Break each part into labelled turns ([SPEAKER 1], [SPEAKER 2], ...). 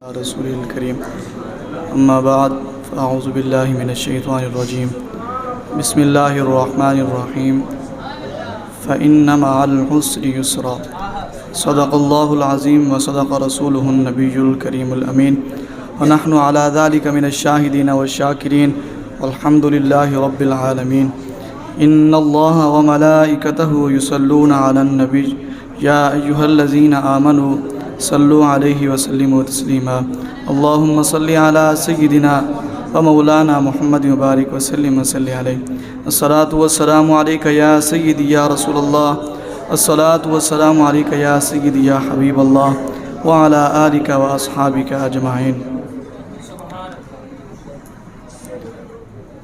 [SPEAKER 1] رسول الكريم أما بعد فأعوذ بالله من الشيطان الرجيم بسم الله الرحمن الرحيم فإن مع العسر يسرا صدق الله العظيم وصدق رسوله النبي الكريم الأمين ونحن على ذلك من الشاهدين والشاكرين والحمد لله رب العالمين إن الله وملائكته يصلون على النبي يا أيها الذين آمنوا صلوا عليه وسلموا تسليما اللهم صل على سيدنا ومولانا محمد وبارك وسلم وصل عليه الصلاة والسلام عليك يا سيدي يا رسول الله الصلاة والسلام عليك يا سيدي يا حبيب الله وعلى آلك وأصحابك أجمعين.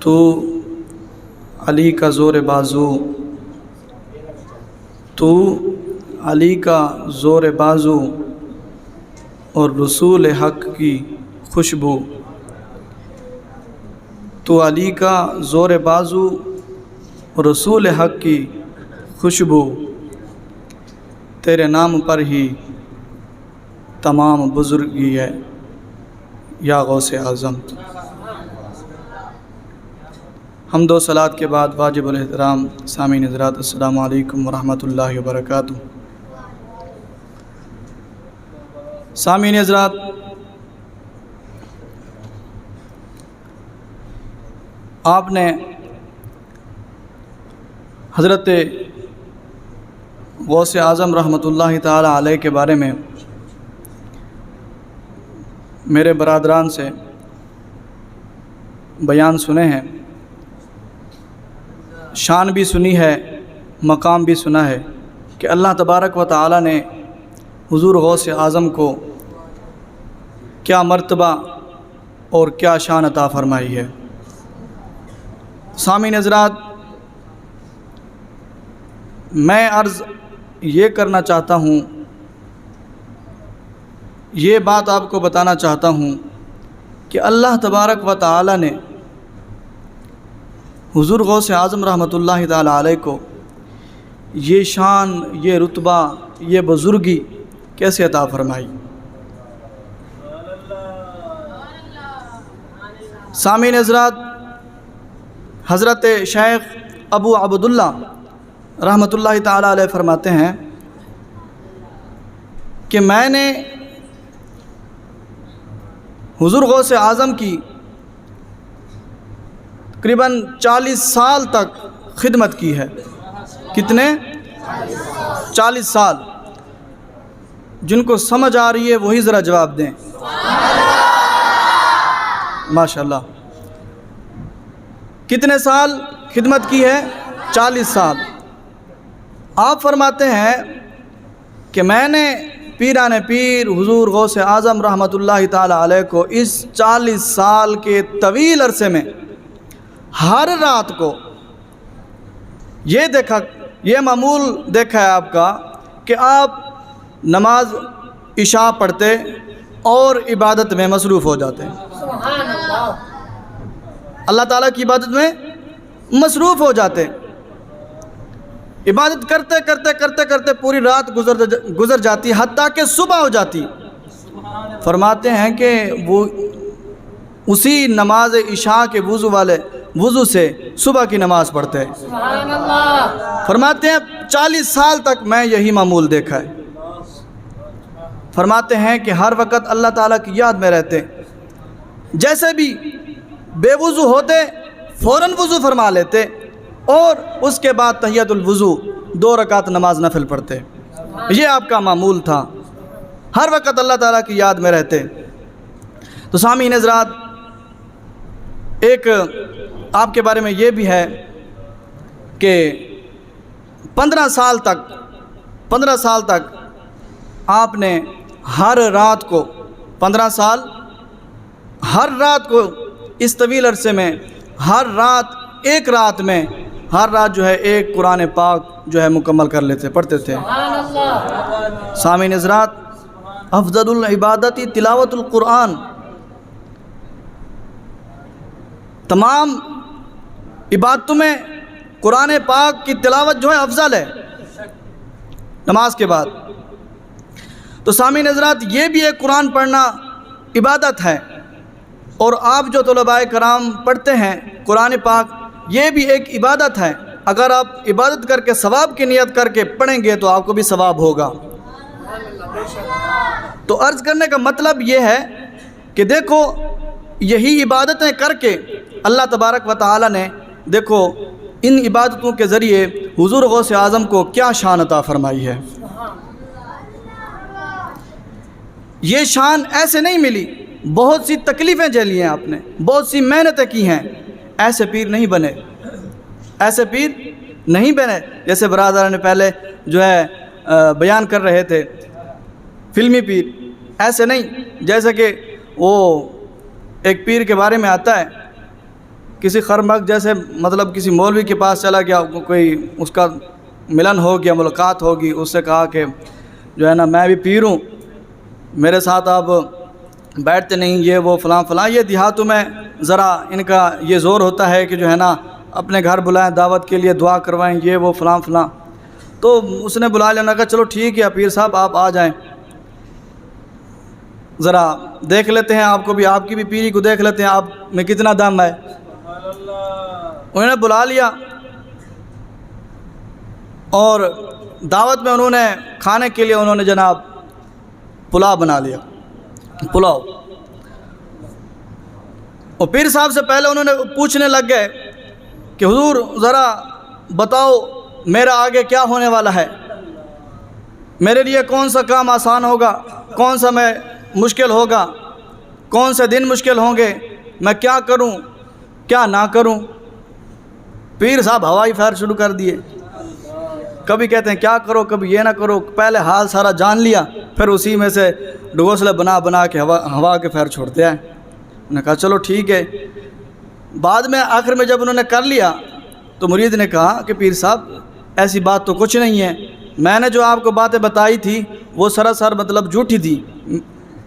[SPEAKER 1] تو علی کا زور بازو، تو علی کا زور بازو اور رسول حق کی خوشبو، تو علی کا زور بازو اور رسول حق کی خوشبو، تیرے نام پر ہی تمام بزرگی ہے یا غوث اعظم. حمد و صلات کے بعد واجب الاحترام سامعین حضرات، السلام علیکم ورحمۃ اللہ وبرکاتہ. سامعین حضرات، آپ نے حضرت غوث اعظم رحمۃ اللہ تعالی علیہ کے بارے میں میرے برادران سے بیان سنے ہیں، شان بھی سنی ہے، مقام بھی سنا ہے کہ اللہ تبارک و تعالی نے حضور غوث اعظم کو کیا مرتبہ اور کیا شان عطا فرمائی ہے. سامعین حضرات، میں عرض یہ کرنا چاہتا ہوں، یہ بات آپ کو بتانا چاہتا ہوں کہ اللہ تبارک و تعالی نے حضور غوث اعظم رحمۃ اللہ تعالی علیہ کو یہ شان، یہ رتبہ، یہ بزرگی کیسے عطا فرمائی. سامعین حضرات، حضرت شیخ ابو عبداللہ رحمۃ اللہ تعالی علیہ فرماتے ہیں کہ میں نے حضور غوث اعظم کی تقریباً 40 سال تک خدمت کی ہے. کتنے؟ 40 سال. جن کو سمجھ آ رہی ہے وہی ذرا جواب دیں. ماشاءاللہ. کتنے سال خدمت کی ہے؟ 40 سال. آپ فرماتے ہیں کہ میں نے پیران پیر حضور غوث اعظم رحمۃ اللہ تعالی علیہ کو اس 40 سال کے طویل عرصے میں ہر رات کو یہ دیکھا، یہ معمول دیکھا ہے آپ کا کہ آپ نماز عشاء پڑھتے اور عبادت میں مصروف ہو جاتے ہیں. اللہ تعالیٰ کی عبادت میں مصروف ہو جاتے، عبادت کرتے کرتے کرتے کرتے پوری رات گزر جاتی حتیٰ کہ صبح ہو جاتی. فرماتے ہیں کہ وہ اسی نماز عشاء کے وضو سے صبح کی نماز پڑھتے. فرماتے ہیں 40 سال تک میں یہی معمول دیکھا ہے. فرماتے ہیں کہ ہر وقت اللہ تعالیٰ کی یاد میں رہتے، جیسے بھی بے وضو ہوتے فوراً وضو فرما لیتے اور اس کے بعد تحیۃ الوضو 2 رکعت نماز نفل پڑھتے. یہ آپ کا معمول تھا، ہر وقت اللہ تعالیٰ کی یاد میں رہتے. تو سامعین حضرات، ایک آپ کے بارے میں یہ بھی ہے کہ 15 سال تک آپ نے ہر رات کو 15 سال ہر رات کو اس طویل عرصے میں ہر رات جو ہے ایک قرآن پاک جو ہے مکمل کر لیتے، پڑھتے تھے. سامعین حضرات، افضل العبادت تلاوت القرآن. تمام عبادتوں میں قرآن پاک کی تلاوت جو ہے افضل ہے نماز کے بعد. تو سامعین حضرات، یہ بھی ایک قرآن پڑھنا عبادت ہے، اور آپ جو طلباء کرام پڑھتے ہیں قرآن پاک، یہ بھی ایک عبادت ہے۔ اگر آپ عبادت کر کے ثواب کی نیت کر کے پڑھیں گے تو آپ کو بھی ثواب ہوگا۔ تو عرض کرنے کا مطلب یہ ہے کہ دیکھو یہی عبادتیں کر کے اللہ تبارک و تعالی نے دیکھو ان عبادتوں کے ذریعے حضور غوث اعظم کو کیا شان عطا فرمائی ہے۔ یہ شان ایسے نہیں ملی، بہت سی تکلیفیں جھیلی ہیں آپ نے، بہت سی محنتیں کی ہیں، ایسے پیر نہیں بنے، ایسے پیر نہیں بنے جیسے برادران نے پہلے جو ہے بیان کر رہے تھے، فلمی پیر ایسے نہیں۔ جیسے کہ وہ ایک پیر کے بارے میں آتا ہے، کسی خرمغ جیسے مطلب کسی مولوی کے پاس چلا گیا، کوئی اس کا ملن ہو گیا، ملاقات ہوگی، اس سے کہا کہ جو ہے نا میں بھی پیر ہوں، میرے ساتھ آپ بیٹھتے نہیں، یہ وہ فلاں فلاں۔ یہ دیہاتوں میں ذرا ان کا یہ زور ہوتا ہے کہ جو ہے نا اپنے گھر بلائیں، دعوت کے لیے دعا کروائیں، یہ وہ فلاں فلاں۔ تو اس نے بلا لیا، انہوں نے کہا چلو ٹھیک ہے پیر صاحب آپ آ جائیں، ذرا دیکھ لیتے ہیں آپ کو بھی، آپ کی بھی پیری کو دیکھ لیتے ہیں آپ میں کتنا دم ہے۔ انہوں نے بلا لیا اور دعوت میں انہوں نے کھانے کے لیے انہوں نے جناب پلاؤ بنا لیا، پلاؤ۔ اور پیر صاحب سے پہلے انہوں نے پوچھنے لگ گئے کہ حضور ذرا بتاؤ میرا آگے کیا ہونے والا ہے، میرے لیے کون سا کام آسان ہوگا، کون سا میں مشکل ہوگا، کون سے دن مشکل ہوں گے، میں کیا کروں کیا نہ کروں۔ پیر صاحب ہوائی پھیر شروع کر دیے، کبھی کہتے ہیں کیا کرو، کبھی یہ نہ کرو، پہلے حال سارا جان لیا، پھر اسی میں سے ڈگوسلے بنا بنا کے ہوا کے پھیر چھوڑتے ہیں۔ انہوں نے کہا چلو ٹھیک ہے۔ بعد میں آخر میں جب انہوں نے کر لیا تو مرید نے کہا کہ پیر صاحب ایسی بات تو کچھ نہیں ہے، میں نے جو آپ کو باتیں بتائی تھی وہ سراسر مطلب جھوٹی تھی،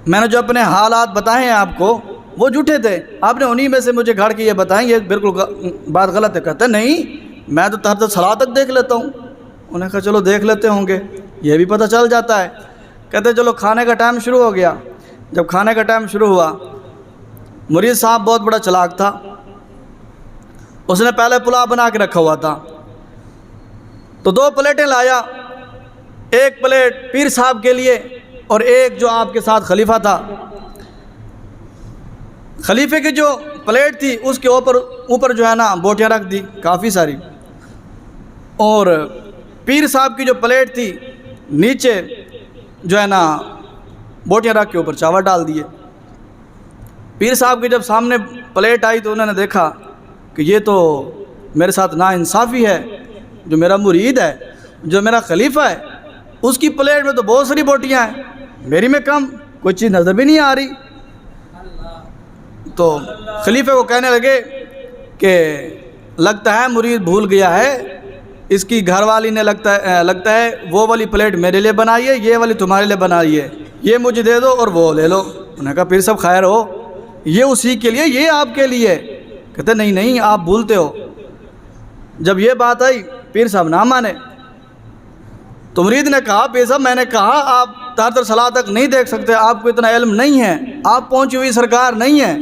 [SPEAKER 1] میں نے جو اپنے حالات بتائے ہیں آپ کو وہ جھوٹے تھے، آپ نے انہی میں سے مجھے گھڑ کے یہ بتائیں، یہ بالکل بات غلط ہے۔ کہتے ہیں نہیں میں تو تحت صلاح تک دیکھ لیتا ہوں۔ انہوں نے کہا چلو دیکھ لیتے ہوں گے، یہ بھی پتہ چل جاتا ہے۔ کہتے چلو کھانے کا ٹائم شروع ہو گیا۔ جب کھانے کا ٹائم شروع ہوا، مرید صاحب بہت بڑا چلاک تھا، اس نے پہلے پلاؤ بنا کے رکھا ہوا تھا، تو 2 پلیٹیں لایا، ایک پلیٹ پیر صاحب کے لیے اور ایک جو آپ کے ساتھ خلیفہ تھا۔ خلیفے کی جو پلیٹ تھی اس کے اوپر جو ہے نا بوٹیاں رکھ دی کافی ساری، اور پیر صاحب کی جو پلیٹ تھی نیچے جو ہے نا بوٹیاں رکھ کے اوپر چاول ڈال دیے۔ پیر صاحب کی جب سامنے پلیٹ آئی تو انہوں نے دیکھا کہ یہ تو میرے ساتھ ناانصافی ہے، جو میرا مرید ہے، جو میرا خلیفہ ہے، اس کی پلیٹ میں تو بہت ساری بوٹیاں ہیں، میری میں کم، کوئی چیز نظر بھی نہیں آ رہی۔ تو خلیفے کو کہنے لگے کہ لگتا ہے مرید بھول گیا ہے، اس کی گھر والی نے لگتا ہے وہ والی پلیٹ میرے لیے بنائی ہے، یہ والی تمہارے لیے بنائی ہے، یہ مجھے دے دو اور وہ لے لو۔ انہوں نے کہا پیر صاحب خیر ہو، یہ اسی کے لیے، یہ آپ کے لیے۔ کہتے نہیں آپ بھولتے ہو۔ جب یہ بات آئی پیر صاحب نہ مانے، تو مرید نے کہا پیر صاحب میں نے کہا آپ تحت صلاح تک نہیں دیکھ سکتے، آپ کو اتنا علم نہیں ہے، آپ پہنچی ہوئی سرکار نہیں ہے،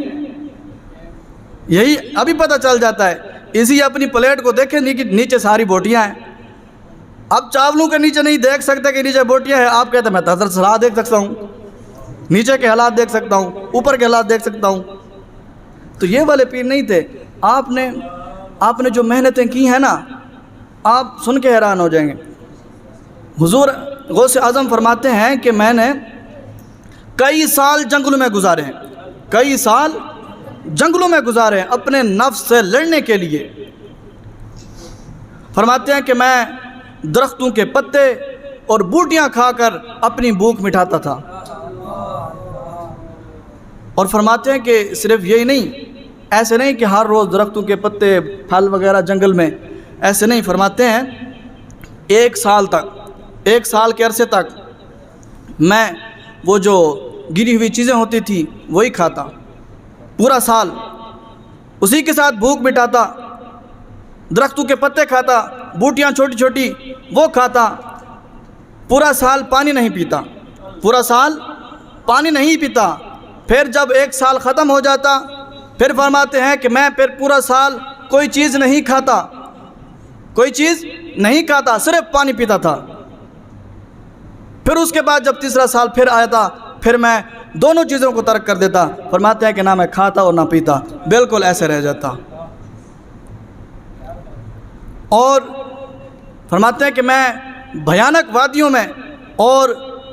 [SPEAKER 1] یہی ابھی پتہ چل جاتا ہے۔ اسی اپنی پلیٹ کو دیکھیں نیچے ساری بوٹیاں ہیں، اب چاولوں کے نیچے نہیں دیکھ سکتے کہ نیچے بوٹیاں ہیں، آپ کہتے ہیں میں تحت صلاح دیکھ سکتا ہوں، نیچے کے حالات دیکھ سکتا ہوں، اوپر کے حالات دیکھ سکتا ہوں۔ تو یہ والے پیر نہیں تھے۔ آپ نے جو محنتیں کی ہیں نا، آپ سن کے حیران ہو جائیں گے۔ حضور غوث اعظم فرماتے ہیں کہ میں نے کئی سال جنگلوں میں گزارے ہیں، کئی سال جنگلوں میں گزارے ہیں اپنے نفس سے لڑنے کے لیے۔ فرماتے ہیں کہ میں درختوں کے پتے اور بوٹیاں کھا کر اپنی بھوک مٹاتا تھا، اور فرماتے ہیں کہ صرف یہی نہیں، ایسے نہیں کہ ہر روز درختوں کے پتے پھل وغیرہ جنگل میں، ایسے نہیں۔ فرماتے ہیں 1 سال تک، 1 سال کے عرصے تک میں وہ جو گری ہوئی چیزیں ہوتی تھی وہی کھاتا، پورا سال اسی کے ساتھ بھوک مٹاتا، درختوں کے پتے کھاتا، بوٹیاں چھوٹی چھوٹی وہ کھاتا، پورا سال پانی نہیں پیتا، پورا سال پانی نہیں پیتا، پھر جب 1 سال ختم ہو جاتا پھر فرماتے ہیں کہ میں پھر پورا سال کوئی چیز نہیں کھاتا، کوئی چیز نہیں کھاتا، صرف پانی پیتا تھا۔ پھر اس کے بعد جب تیسرا سال پھر آیا تھا پھر میں دونوں چیزوں کو ترک کر دیتا۔ فرماتے ہیں کہ نہ میں کھاتا اور نہ پیتا، بالکل ایسے رہ جاتا۔ اور فرماتے ہیں کہ میں بھیانک وادیوں میں اور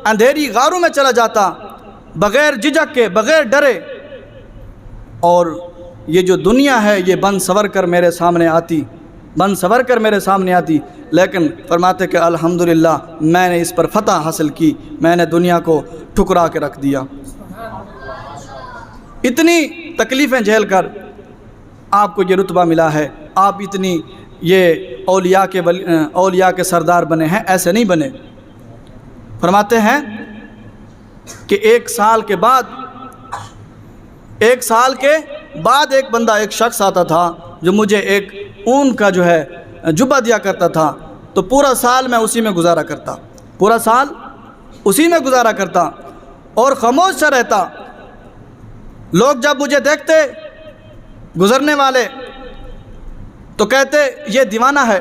[SPEAKER 1] اندھیری غاروں میں چلا جاتا بغیر جھجک کے، بغیر ڈرے، اور یہ جو دنیا ہے یہ بن سور کر میرے سامنے آتی، لیکن فرماتے کہ الحمدللہ میں نے اس پر فتح حاصل کی، میں نے دنیا کو ٹھکرا کے رکھ دیا۔ اتنی تکلیفیں جھیل کر آپ کو یہ رتبہ ملا ہے، آپ اتنی یہ اولیاء کے سردار بنے ہیں، ایسے نہیں بنے۔ فرماتے ہیں کہ 1 سال کے بعد ایک بندہ، ایک شخص آتا تھا جو مجھے ایک اون کا جو ہے جبہ دیا کرتا تھا، تو پورا سال میں اسی میں گزارا کرتا اور خاموش سا رہتا۔ لوگ جب مجھے دیکھتے گزرنے والے تو کہتے یہ دیوانہ ہے،